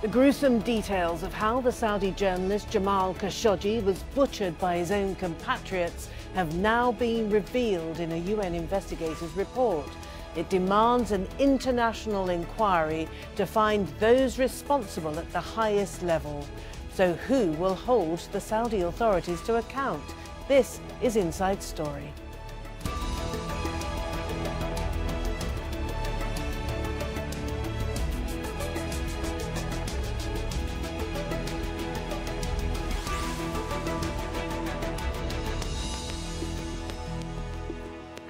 The gruesome details of how the Saudi journalist Jamal Khashoggi was butchered by his own compatriots have now been revealed in a UN investigator's report. It demands an international inquiry to find those responsible at the highest level. So who will hold the Saudi authorities to account? This is Inside Story.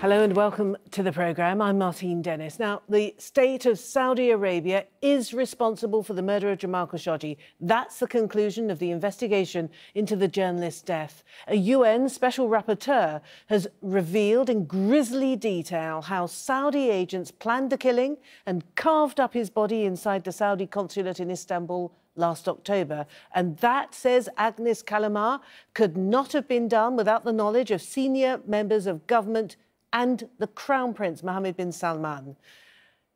Hello and welcome to the programme. I'm Martine Dennis. Now, the state of Saudi Arabia is responsible for the murder of Jamal Khashoggi. That's the conclusion of the investigation into the journalist's death. A UN Special Rapporteur has revealed in grisly detail how Saudi agents planned the killing and carved up his body inside the Saudi consulate in Istanbul last October. And that, says Agnes Callamard, could not have been done without the knowledge of senior members of government and the Crown Prince, Mohammed Bin Salman.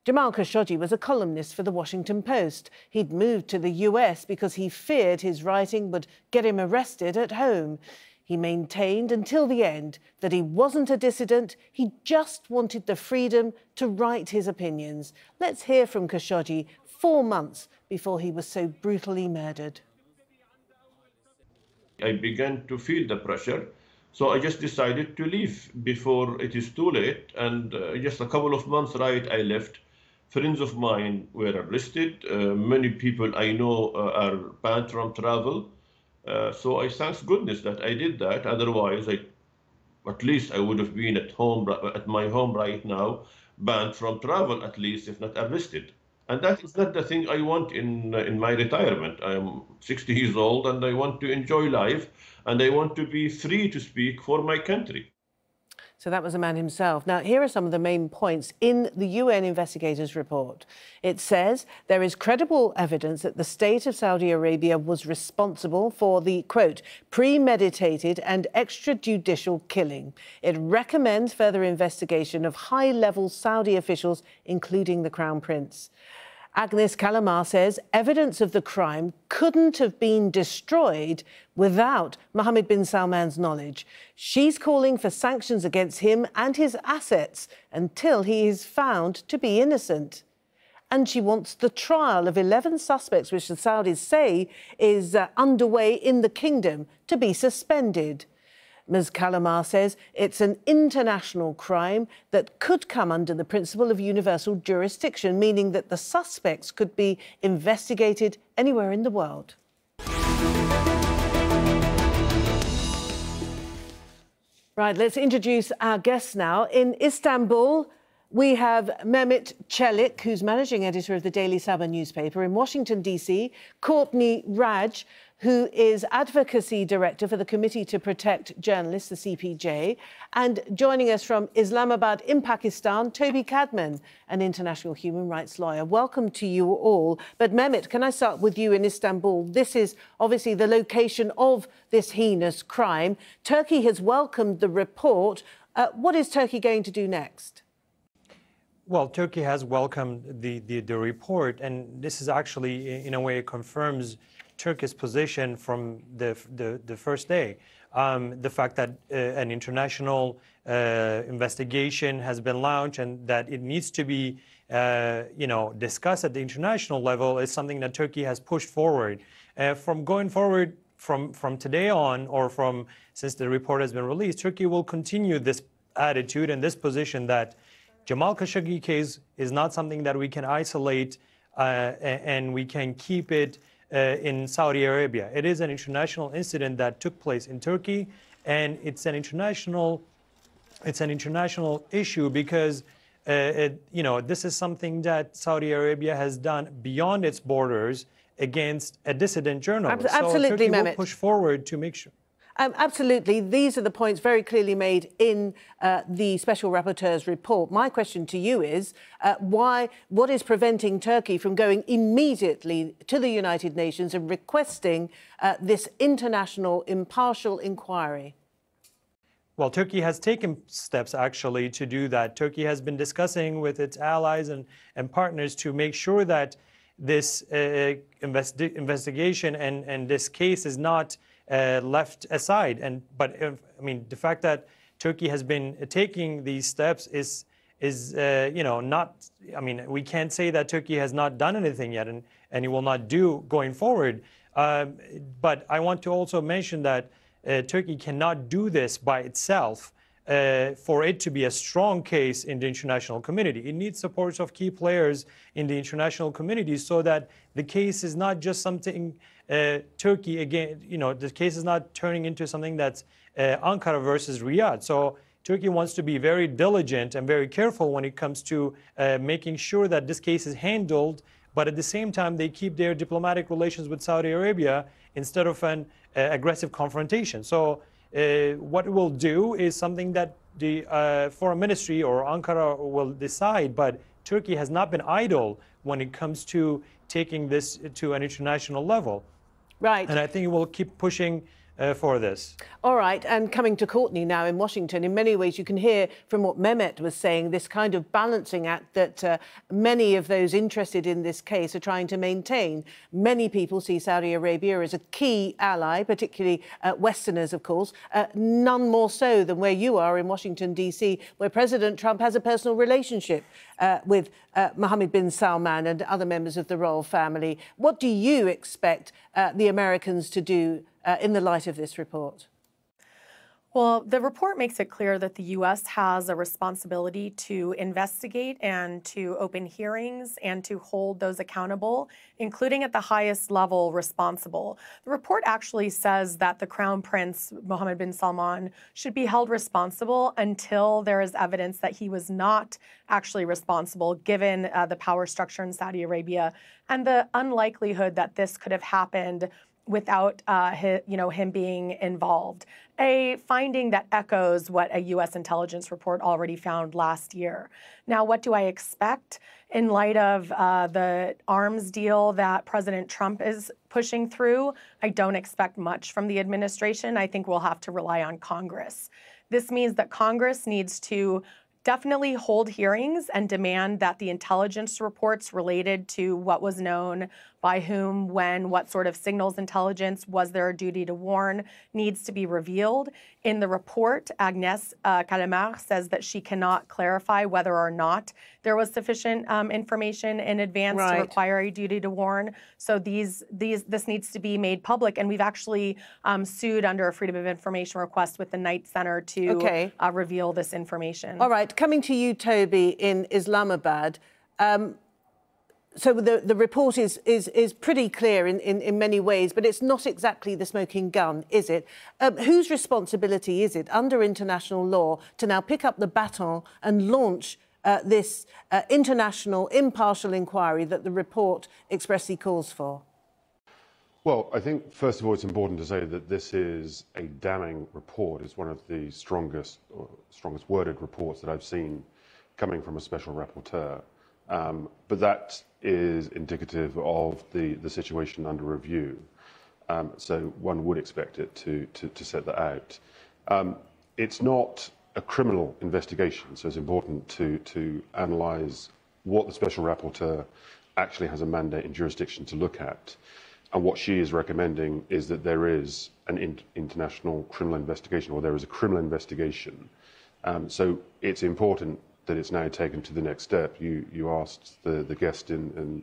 Jamal Khashoggi was a columnist for the Washington Post. He'd moved to the US because he feared his writing would get him arrested at home. He maintained until the end that he wasn't a dissident, he just wanted the freedom to write his opinions. Let's hear from Khashoggi 4 months before he was so brutally murdered. I began to feel the pressure. So I just decided to leave before it is too late. And just a couple of months I left. Friends of mine were arrested. Many people I know are banned from travel. So I thank goodness that I did that. Otherwise, at least I would have been at my home right now, banned from travel at least, if not arrested. And that is not the thing I want in my retirement. I'm 60 years old and I want to enjoy life and I want to be free to speak for my country. So that was the man himself. Now, here are some of the main points in the UN investigator's report. It says there is credible evidence that the state of Saudi Arabia was responsible for the, quote, premeditated and extrajudicial killing. It recommends further investigation of high-level Saudi officials, including the Crown Prince. Agnes Callamard says evidence of the crime couldn't have been destroyed without Mohammed bin Salman's knowledge. She's calling for sanctions against him and his assets until he is found to be innocent. And she wants the trial of 11 suspects, which the Saudis say is underway in the kingdom, to be suspended. Ms. Callamard says it's an international crime that could come under the principle of universal jurisdiction, meaning that the suspects could be investigated anywhere in the world. Right, let's introduce our guests now. In Istanbul, we have Mehmet, who's managing editor of the daily Sabah newspaper. In Washington, D.C., Courtney, Radsch, who is Advocacy Director for the Committee to Protect Journalists, the CPJ. And joining us from Islamabad in Pakistan, Toby Cadman, an international human rights lawyer. Welcome to you all. But Mehmet, can I start with you in Istanbul? This is obviously the location of this heinous crime. Turkey has welcomed the report. What is Turkey going to do next? Well, Turkey has welcomed the report, and this is actually, in a way, confirms Turkey's position from the first day. The fact that an international investigation has been launched and that it needs to be, discussed at the international level is something that Turkey has pushed forward. From going forward, from today on, or since the report has been released, Turkey will continue this attitude and this position that Jamal Khashoggi case is not something that we can isolate and we can keep it in Saudi Arabia. It is an international incident that took place in Turkey, and it's an international issue because this is something that Saudi Arabia has done beyond its borders against a dissident journalist. Absolutely, so Turkey Mehmet. will push forward to make sure. Absolutely. These are the points very clearly made in the Special Rapporteur's report. My question to you is, what is preventing Turkey from going immediately to the United Nations and requesting this international impartial inquiry? Well, Turkey has taken steps, actually, to do that. Turkey has been discussing with its allies and partners to make sure that this investigation and this case is not left aside. But I mean, the fact that Turkey has been taking these steps is not. I mean, we can't say that Turkey has not done anything yet, and it will not do going forward. But I want to also mention that Turkey cannot do this by itself. For it to be a strong case in the international community. It needs support of key players in the international community so that the case is not just something Turkey again, the case is not turning into something that's Ankara versus Riyadh. So Turkey wants to be very diligent and very careful when it comes to making sure that this case is handled, but at the same time they keep their diplomatic relations with Saudi Arabia instead of an aggressive confrontation. So what it will do is something that the foreign ministry or Ankara will decide, but Turkey has not been idle when it comes to taking this to an international level. Right. And I think it will keep pushing for this. All right, and coming to Courtney now in Washington, in many ways you can hear from what Mehmet was saying, this kind of balancing act that many of those interested in this case are trying to maintain. Many people see Saudi Arabia as a key ally, particularly Westerners, of course, none more so than where you are in Washington, D.C., where President Trump has a personal relationship with Mohammed Bin Salman and other members of the royal family. What do you expect the Americans to do in the light of this report? Well, the report makes it clear that the U.S. has a responsibility to investigate and to open hearings and to hold those accountable, including at the highest level responsible. The report actually says that the Crown Prince, Mohammed bin Salman, should be held responsible until there is evidence that he was not actually responsible, given the power structure in Saudi Arabia and the unlikelihood that this could have happened without him being involved. A finding that echoes what a U.S. intelligence report already found last year. Now, what do I expect in light of the arms deal that President Trump is pushing through? I don't expect much from the administration. I think we'll have to rely on Congress. This means that Congress needs to definitely hold hearings and demand that the intelligence reports related to what was known, by whom, when, what sort of signals intelligence, was there a duty to warn, needs to be revealed. In the report, Agnes Callamard says that she cannot clarify whether or not there was sufficient information in advance to require a duty to warn. So this needs to be made public. And we've actually sued under a Freedom of Information request with the Knight Center to reveal this information. All right, coming to you, Toby, in Islamabad. So the report is pretty clear in many ways, but it's not exactly the smoking gun, is it? Whose responsibility is it under international law to now pick up the baton and launch this international impartial inquiry that the report expressly calls for? Well, I think, first of all, it's important to say that this is a damning report. It's one of the strongest worded reports that I've seen coming from a special rapporteur. But that is indicative of the situation under review. So one would expect it to set that out. It's not a criminal investigation, so it's important to analyse what the special rapporteur actually has a mandate and jurisdiction to look at. And what she is recommending is that there is an international criminal investigation, or there is a criminal investigation. So it's important that it's now taken to the next step. You asked the guest in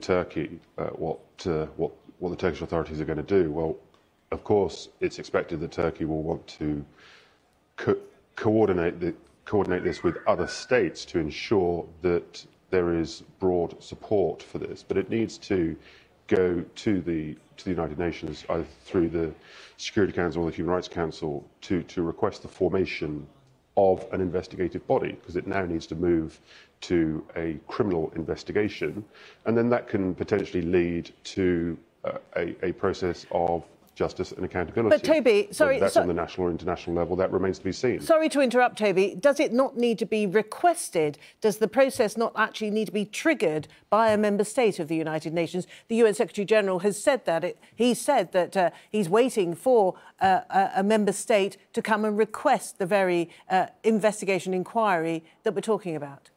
Turkey what the Turkish authorities are going to do. Well, of course, it's expected that Turkey will want to coordinate this with other states to ensure that there is broad support for this. But it needs to go to the United Nations, either through the Security Council or the Human Rights Council, to request the formation of an investigative body, because it now needs to move to a criminal investigation, and then that can potentially lead to a process of justice and accountability. But Toby, sorry, whether that's on the national or international level, that remains to be seen. Sorry to interrupt, Toby. Does it not need to be requested? Does the process not actually need to be triggered by a member state of the United Nations? The UN Secretary General has said that. He said that he's waiting for a member state to come and request the very investigation inquiry that we're talking about.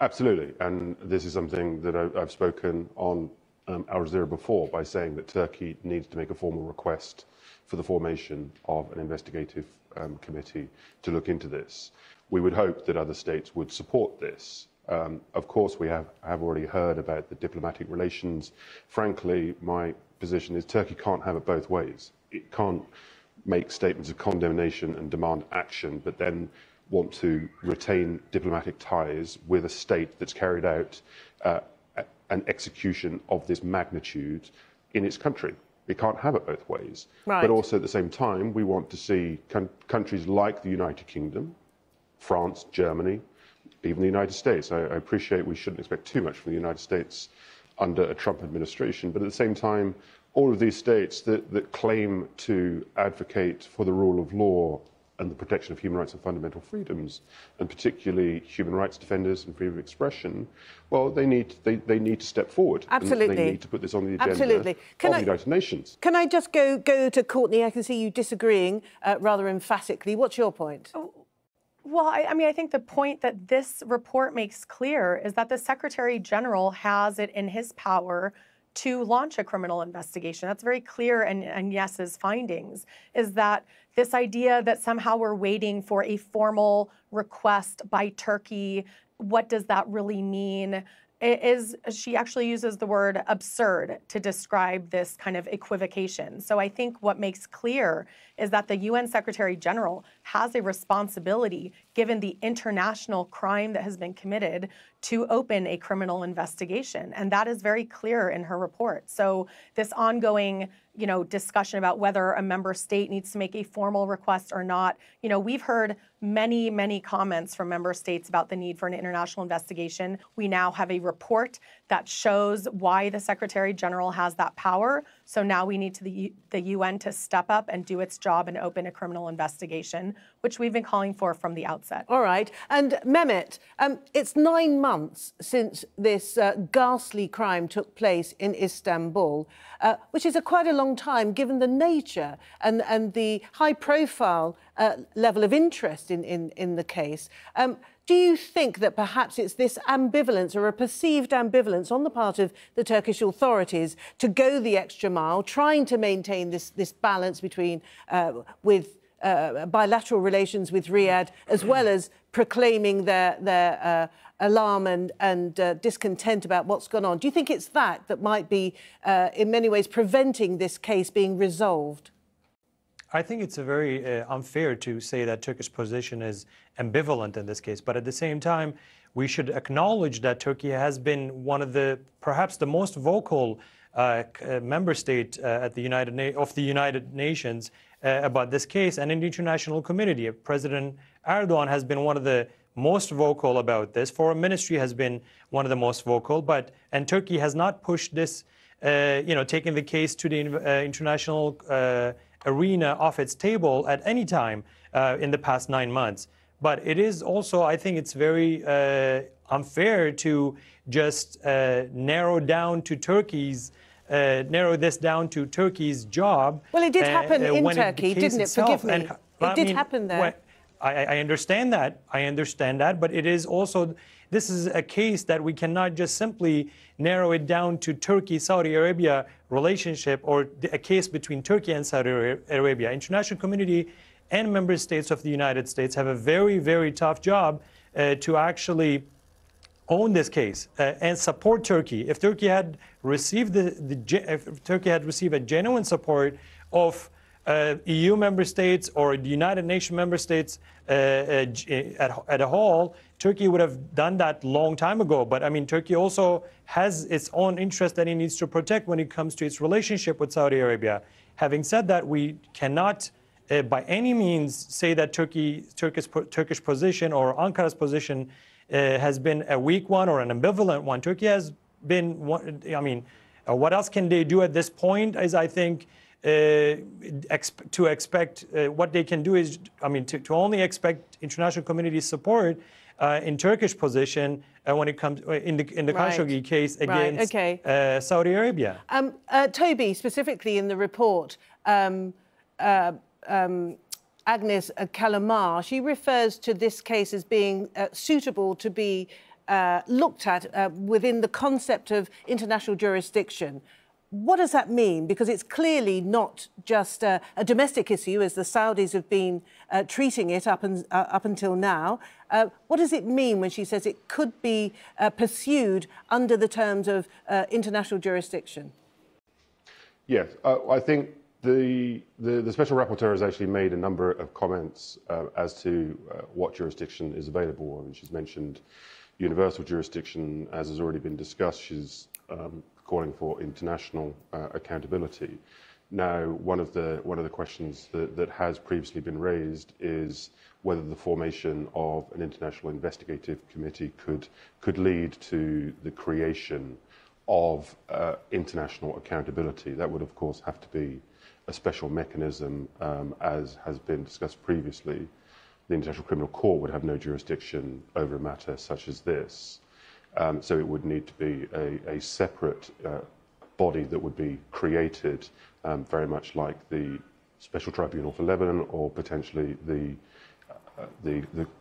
Absolutely, and this is something that I've spoken on Al Jazeera before by saying that Turkey needs to make a formal request for the formation of an investigative committee to look into this. We would hope that other states would support this. Of course, we have already heard about the diplomatic relations. Frankly, my position is Turkey can't have it both ways. It can't make statements of condemnation and demand action, but then want to retain diplomatic ties with a state that's carried out an execution of this magnitude in its country. We can't have it both ways. Right. But also at the same time, we want to see countries like the United Kingdom, France, Germany, even the United States. I appreciate we shouldn't expect too much from the United States under a Trump administration, but at the same time, all of these states that claim to advocate for the rule of law and the protection of human rights and fundamental freedoms, and particularly human rights defenders and freedom of expression, well, they need to step forward. Absolutely. And they need to put this on the agenda Absolutely. of the United Nations. Can I just go to Courtney? I can see you disagreeing rather emphatically. What's your point? Well, I think the point that this report makes clear is that the Secretary General has it in his power to launch a criminal investigation. That's very clear, and Yes's findings is that this idea that somehow we're waiting for a formal request by Turkey, what does that really mean? She actually uses the word absurd to describe this kind of equivocation. So I think what makes clear is that the UN Secretary General has a responsibility, given the international crime that has been committed, to open a criminal investigation. And that is very clear in her report. So this ongoing discussion about whether a member state needs to make a formal request or not. We've heard many, many comments from member states about the need for an international investigation. We now have a report that shows why the Secretary General has that power. So now we need the UN to step up and do its job and open a criminal investigation, which we've been calling for from the outset. All right. And Mehmet, it's 9 months since this ghastly crime took place in Istanbul, which is quite a long time given the nature and the high-profile level of interest in the case. Do you think that perhaps it's this ambivalence or a perceived ambivalence on the part of the Turkish authorities to go the extra mile, trying to maintain this balance between bilateral relations with Riyadh, as well as proclaiming their alarm and discontent about what's gone on? Do you think it's that might be, in many ways, preventing this case being resolved? I think it's very unfair to say that Turkish position is ambivalent in this case. But at the same time, we should acknowledge that Turkey has been one of perhaps the most vocal member state at the United Nations about this case, and in the international community. President Erdogan has been one of the most vocal about this. Foreign Ministry has been one of the most vocal, and Turkey has not pushed this, taking the case to the international arena off its table at any time in the past 9 months. But it is also, I think it's very unfair to just narrow this down to Turkey's job. Well, it did happen in Turkey, didn't it? Forgive me. It did happen there. I understand that, but it is also, this is a case that we cannot just simply narrow it down to Turkey-Saudi Arabia relationship or a case between Turkey and Saudi Arabia. International community and member states of the United States have a very, very tough job to actually own this case and support Turkey. If Turkey had received if Turkey had received a genuine support of EU member states or the United Nations member states at a whole, Turkey would have done that long time ago. But I mean, Turkey also has its own interest that it needs to protect when it comes to its relationship with Saudi Arabia. Having said that, we cannot by any means say that Turkish position or Ankara's position has been a weak one or an ambivalent one. Turkey has been, what else can they do at this point is, I think, to expect what they can do is, to only expect international community support in Turkish position when it comes in the Khashoggi case against Saudi Arabia. Toby, specifically in the report, Agnes Callamard, she refers to this case as being suitable to be looked at within the concept of international jurisdiction. What does that mean? Because it's clearly not just a domestic issue, as the Saudis have been treating it up until now. What does it mean when she says it could be pursued under the terms of international jurisdiction? Yes, I think the Special Rapporteur has actually made a number of comments as to what jurisdiction is available. I mean, she's mentioned universal jurisdiction, as has already been discussed. She's calling for international accountability. Now, one of the questions that has previously been raised is whether the formation of an international investigative committee could lead to the creation of international accountability. That would, of course, have to be a special mechanism, as has been discussed previously. The International Criminal Court would have no jurisdiction over a matter such as this. So it would need to be a separate body that would be created, very much like the Special Tribunal for Lebanon, or potentially the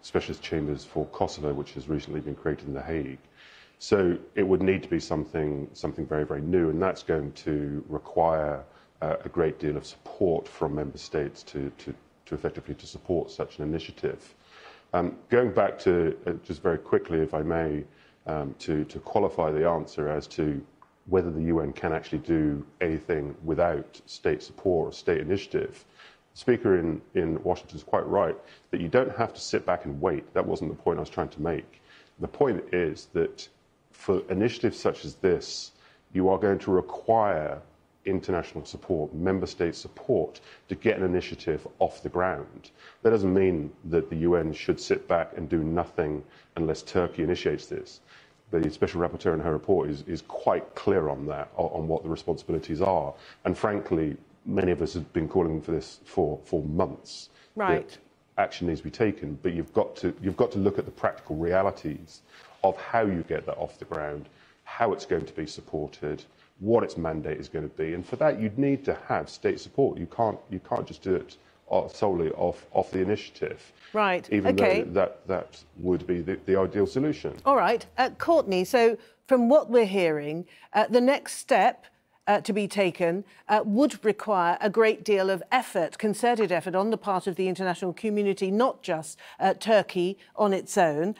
Specialist Chambers for Kosovo, which has recently been created in The Hague. So it would need to be something very, very new, and that's going to require a great deal of support from member states to effectively to support such an initiative. Going back to, just very quickly, if I may, to qualify the answer as to whether the UN can actually do anything without state support or state initiative. The speaker in Washington is quite right that you don't have to sit back and wait. That wasn't the point I was trying to make. The point is that for initiatives such as this, you are going to require international support, member state support, to get an initiative off the ground. That doesn't mean that the UN should sit back and do nothing unless Turkey initiates this. The Special Rapporteur in her report is quite clear on that, on what the responsibilities are. And frankly, many of us have been calling for this for months. Right. That action needs to be taken, but you've got to look at the practical realities of how you get that off the ground, how it's going to be supported, what its mandate is going to be, and for that you'd need to have state support. You can't just do it solely off the initiative. Right. Even okay. though that would be the ideal solution. All right, Courtney. So from what we're hearing, the next step to be taken would require a great deal of effort, concerted effort on the part of the international community, not just Turkey on its own.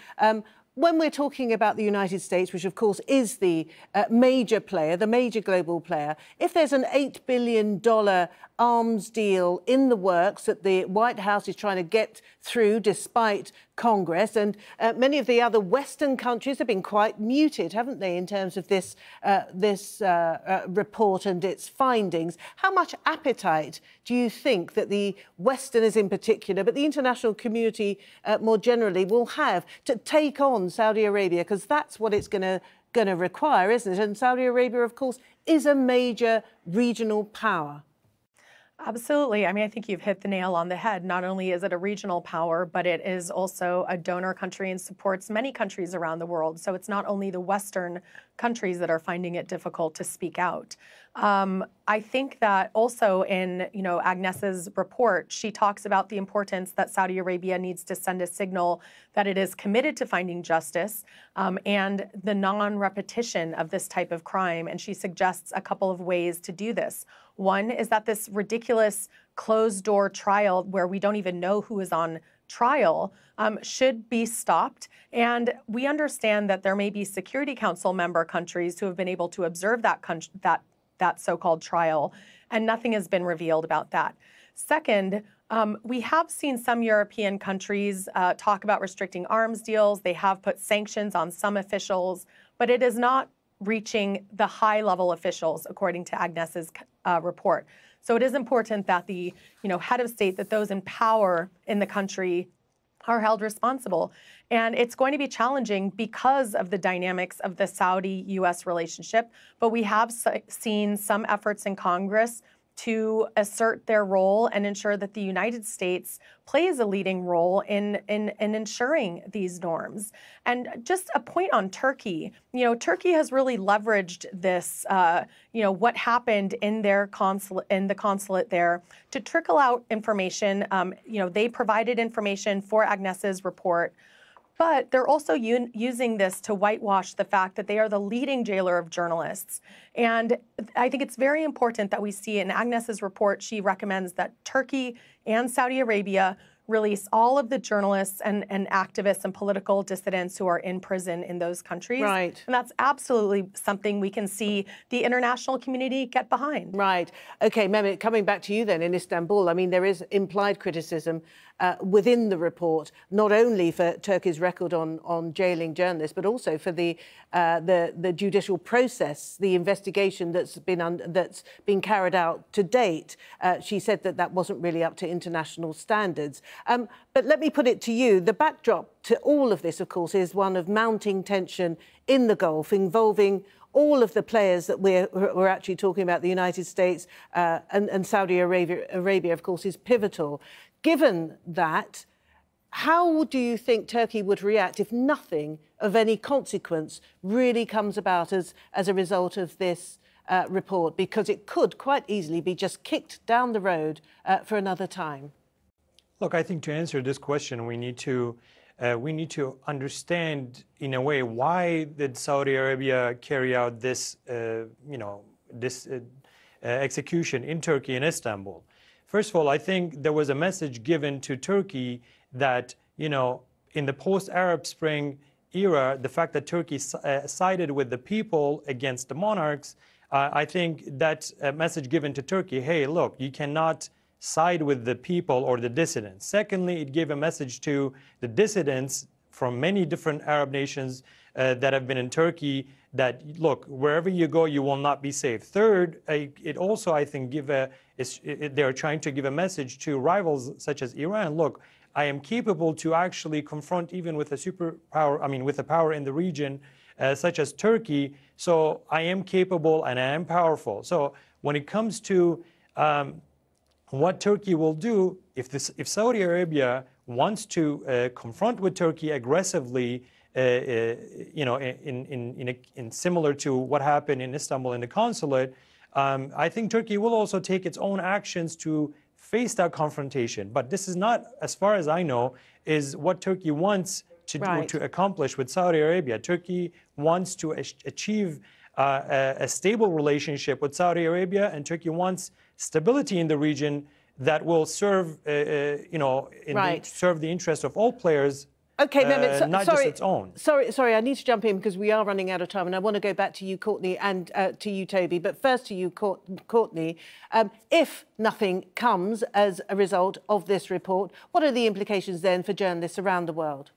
When we're talking about the United States, which of course is the major player, the major global player, if there's an $8 billion arms deal in the works that the White House is trying to get through despite Congress, and many of the other Western countries have been quite muted, haven't they, in terms of this report and its findings. How much appetite do you think that the Westerners in particular, but the international community more generally, will have to take on Saudi Arabia? Because that's what it's going to require, isn't it? And Saudi Arabia, of course, is a major regional power. Absolutely. I mean, I think you've hit the nail on the head. Not only is it a regional power, but it is also a donor country and supports many countries around the world. So it's not only the Western countries that are finding it difficult to speak out. I think that also in, Agnes's report, she talks about the importance that Saudi Arabia needs to send a signal that it is committed to finding justice and the non-repetition of this type of crime. And she suggests a couple of ways to do this. One is that this ridiculous closed-door trial where we don't even know who is on trial should be stopped. And we understand that there may be Security Council member countries who have been able to observe that so-called trial, and nothing has been revealed about that. Second, we have seen some European countries talk about restricting arms deals. They have put sanctions on some officials, but it is not reaching the high-level officials, according to Agnes's report. So it is important that the head of state, that those in power in the country are held responsible. And it's going to be challenging because of the dynamics of the Saudi-U.S. relationship. But we have seen some efforts in Congress to assert their role and ensure that the United States plays a leading role in ensuring these norms. And just a point on Turkey, Turkey has really leveraged this, what happened in the consulate there to trickle out information. They provided information for Agnes's report But they're also using this to whitewash the fact that they are the leading jailer of journalists. And I think it's very important that we see in Agnes's report, she recommends that Turkey and Saudi Arabia release all of the journalists and activists and political dissidents who are in prison in those countries. Right. And that's absolutely something we can see the international community get behind. Right. OK, Mehmet, coming back to you then in Istanbul, I mean, there is implied criticism within the report, not only for Turkey's record on jailing journalists, but also for the judicial process, the investigation that's been carried out to date. She said that wasn't really up to international standards. But let me put it to you. The backdrop to all of this, of course, is one of mounting tension in the Gulf involving all of the players that we're actually talking about. The United States and Saudi Arabia, of course, is pivotal. Given that, how do you think Turkey would react if nothing of any consequence really comes about as a result of this report? Because it could quite easily be just kicked down the road for another time. Look, I think to answer this question, we need to understand, in a way, why did Saudi Arabia carry out this, execution in Turkey and Istanbul? First of all, I think there was a message given to Turkey that, in the post-Arab Spring era, the fact that Turkey sided with the people against the monarchs, I think that's a message given to Turkey, hey, look, you cannot side with the people or the dissidents. Secondly, it gave a message to the dissidents from many different Arab nations that have been in Turkey that, look, wherever you go, you will not be safe. Third, it also, I think, they're trying to give a message to rivals such as Iran. Look, I am capable to actually confront even with a superpower, with a power in the region such as Turkey. So I am capable and I am powerful. So when it comes to what Turkey will do, if Saudi Arabia wants to confront with Turkey aggressively, in similar to what happened in Istanbul in the consulate, I think Turkey will also take its own actions to face that confrontation. But this is not, as far as I know, is what Turkey wants to accomplish with Saudi Arabia. Turkey wants to achieve a stable relationship with Saudi Arabia, and Turkey wants stability in the region that will serve, serve the interest of all players. OK, Mehmet, not just its own. Sorry, I need to jump in because we are running out of time, and I want to go back to you, Courtney, and to you, Toby. But first to you, Courtney. If nothing comes as a result of this report, what are the implications then for journalists around the world?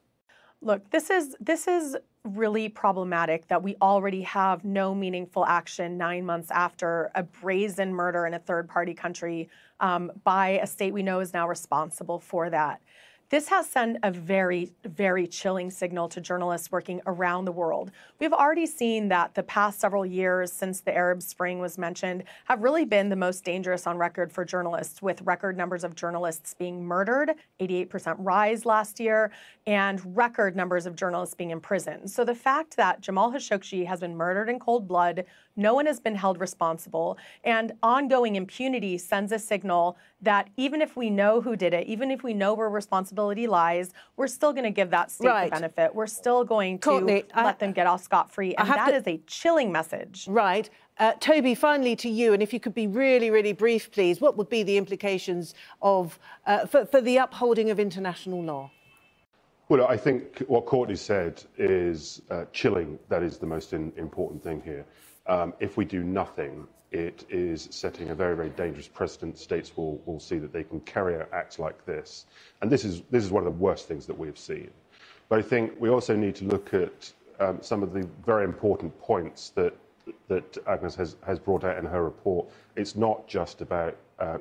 Look, this is really problematic that we already have no meaningful action 9 months after a brazen murder in a third-party country by a state we know is now responsible for that. This has sent a very, very chilling signal to journalists working around the world. We've already seen that the past several years since the Arab Spring was mentioned have really been the most dangerous on record for journalists, with record numbers of journalists being murdered, 88% rise last year, and record numbers of journalists being imprisoned. So the fact that Jamal Khashoggi has been murdered in cold blood, no one has been held responsible, and ongoing impunity sends a signal that even if we know who did it, even if we know where responsibility lies, we're still going to give that state the benefit. We're still going to let them get off scot-free, and that is a chilling message. Right. Toby, finally to you, and if you could be really, really brief, please, what would be the implications of for the upholding of international law? Well, I think what Courtney said is chilling. That is the most important thing here. If we do nothing, it is setting a very, very dangerous precedent. States will see that they can carry out acts like this. And this is one of the worst things that we've seen. But I think we also need to look at some of the very important points that Agnes has brought out in her report. It's not just about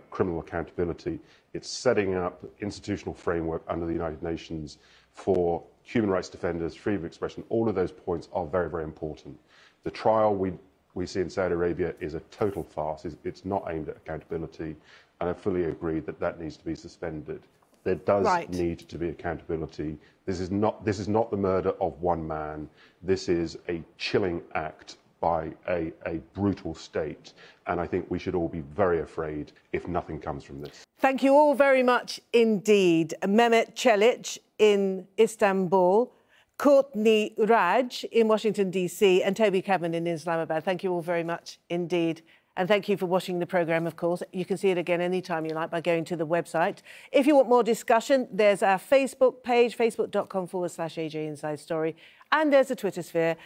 criminal accountability. It's setting up institutional framework under the United Nations for human rights defenders, freedom of expression. All of those points are very, very important. The trial we see in Saudi Arabia is a total farce. It's not aimed at accountability, and I fully agree that needs to be suspended. There does need to be accountability. This is not the murder of one man. This is a chilling act by a brutal state, and I think we should all be very afraid if nothing comes from this. Thank you all very much indeed. Mehmet Celik in Istanbul, Courtney, Radsch in Washington, D.C., and Toby Cadman in Islamabad. Thank you all very much indeed. And thank you for watching the programme, of course. You can see it again anytime you like by going to the website. If you want more discussion, there's our Facebook page, facebook.com/AJ Inside Story. And there's a Twitter sphere.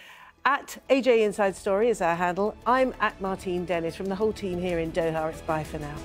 At AJ Inside Story is our handle. I'm at Martine Dennis. From the whole team here in Doha, it's bye for now.